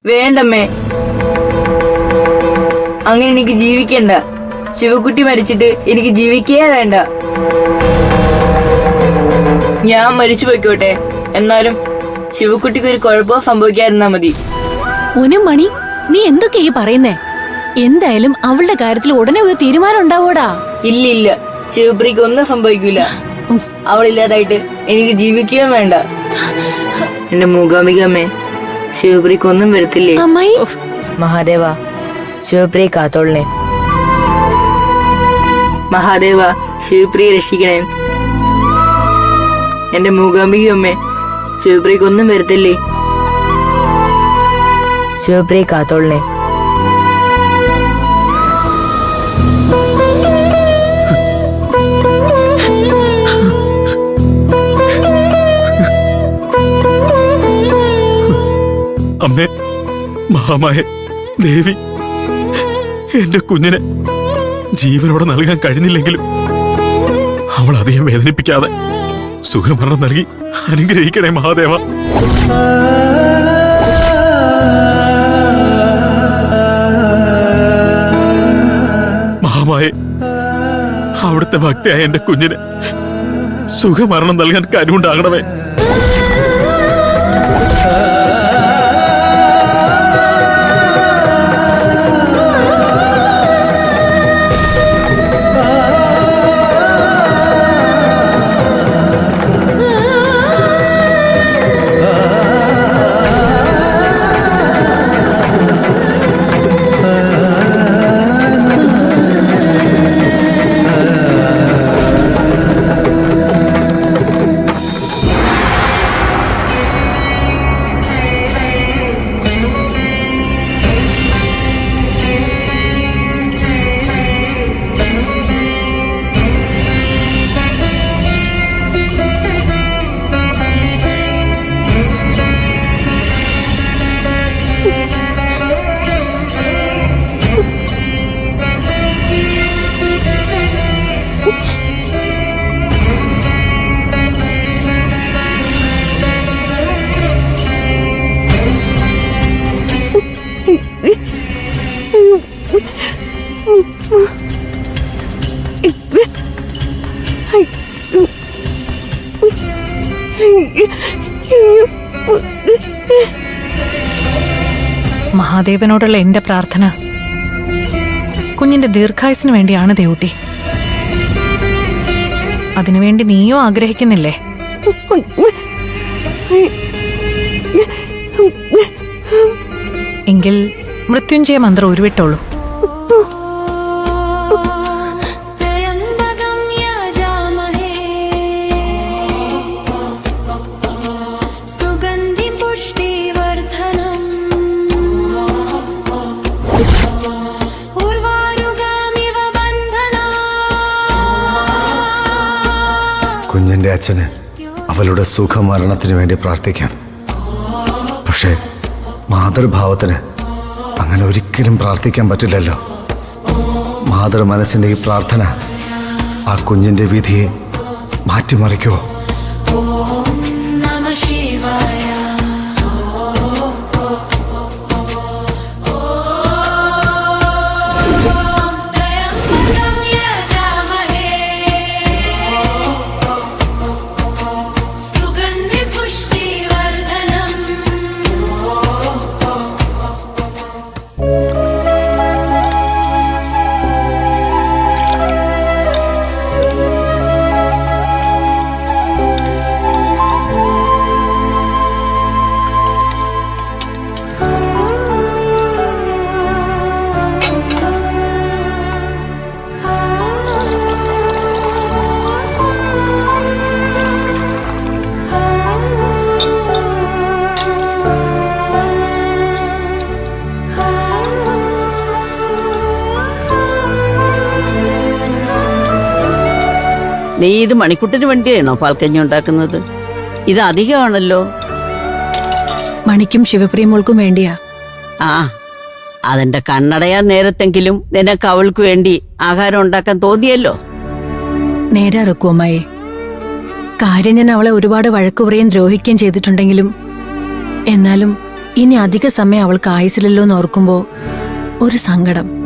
വേണ്ടമ്മേ, അങ്ങനെ എനിക്ക് ജീവിക്കണ്ട. ശിവക്കുട്ടി മരിച്ചിട്ട് എനിക്ക് ജീവിക്കേ വേണ്ട. ഞാൻ മരിച്ചു പോയിക്കോട്ടെ, എന്നാലും ശിവക്കുട്ടിക്ക് ഒരു കുഴപ്പവും സംഭവിക്കാതിരുന്നാ മതി. മണി, നീ എന്തൊക്കെയാ പറയുന്നേ? എന്തായാലും അവളുടെ കാര്യത്തിൽ ഉടനെ ഒരു തീരുമാനം ഉണ്ടാവോടാ. ഇല്ല, ശിവപ്രിക്ക് ഒന്നും സംഭവിക്കൂല. അവളില്ലാതായിട്ട് എനിക്ക് ജീവിക്കുകയും വേണ്ട. എന്റെ മൂകാംബികമ്മേ, ശിവപ്രിക്ക് ഒന്നും വരത്തില്ലേ? അമ്മായി, മഹാദേവ, ശിവപ്രിയെ കാത്തോളണേ. മഹാദേവ, ശിവപ്രിയെ രക്ഷിക്കണേ. എന്റെ മൂകാംബികമ്മേ, ശിവപ്രിക്ക് ഒന്നും വരത്തില്ലേ? ശിവപ്രിയെ കാത്തോളണേ. അമ്മേ, മഹാമായ ദേവി, എന്റെ കുഞ്ഞിനെ ജീവനോടെ നൽകാൻ കഴിഞ്ഞില്ലെങ്കിലും അവൾ അധികം വേദനിപ്പിക്കാതെ സുഖമരണം നൽകി അനുഗ്രഹിക്കണേ മഹാദേവ. മഹാമായ, അവിടുത്തെ ഭക്തിയായ എന്റെ കുഞ്ഞിന് സുഖമരണം നൽകാൻ കരുവുണ്ടാകണമേ. മഹാദേവനോടുള്ള എന്റെ പ്രാർത്ഥന കുഞ്ഞിന്റെ ദീർഘായുസിന് വേണ്ടിയാണ് ദേവുട്ടി. അതിനുവേണ്ടി നീയോ ആഗ്രഹിക്കുന്നില്ലേ? എങ്കിൽ മൃത്യുഞ്ജയ മന്ത്രം ഉരുവിട്ടോളൂ. കുഞ്ഞിന്റെ അച്ഛന് അവളുടെ സുഖമരണത്തിന് വേണ്ടി പ്രാർത്ഥിക്കാം. പക്ഷേ മാതൃഭാവത്തിന് അങ്ങനെ ഒരിക്കലും പ്രാർത്ഥിക്കാൻ പറ്റില്ലല്ലോ. മാതൃ മനസ്സിന്റെ ഈ പ്രാർത്ഥന ആ കുഞ്ഞിന്റെ വിധിയെ മാറ്റിമറിക്കുമോ? നീ ഇത് മണിക്കുട്ടിന് വേണ്ടിയാണോ പാൽക്കഞ്ഞി ഉണ്ടാക്കുന്നത്? ഇത് അധികമാണല്ലോ. മണിക്കും ശിവപ്രിയമോൾക്കും വേണ്ടിയാ. ആ, അതെന്റെ കണ്ണടയാൻ നേരത്തെങ്കിലും നിനക്ക് അവൾക്ക് വേണ്ടി ആഹാരം ഉണ്ടാക്കാൻ തോന്നിയല്ലോ. നേരാ റുക്കുവമ്മായെ, കാര്യം ഞാൻ അവളെ ഒരുപാട് വഴക്കു പറയുകയും ദ്രോഹിക്കുകയും ചെയ്തിട്ടുണ്ടെങ്കിലും എന്നാലും ഇനി അധിക സമയം അവൾക്ക് ആയുസില്ലല്ലോ എന്ന് ഓർക്കുമ്പോ ഒരു സങ്കടം.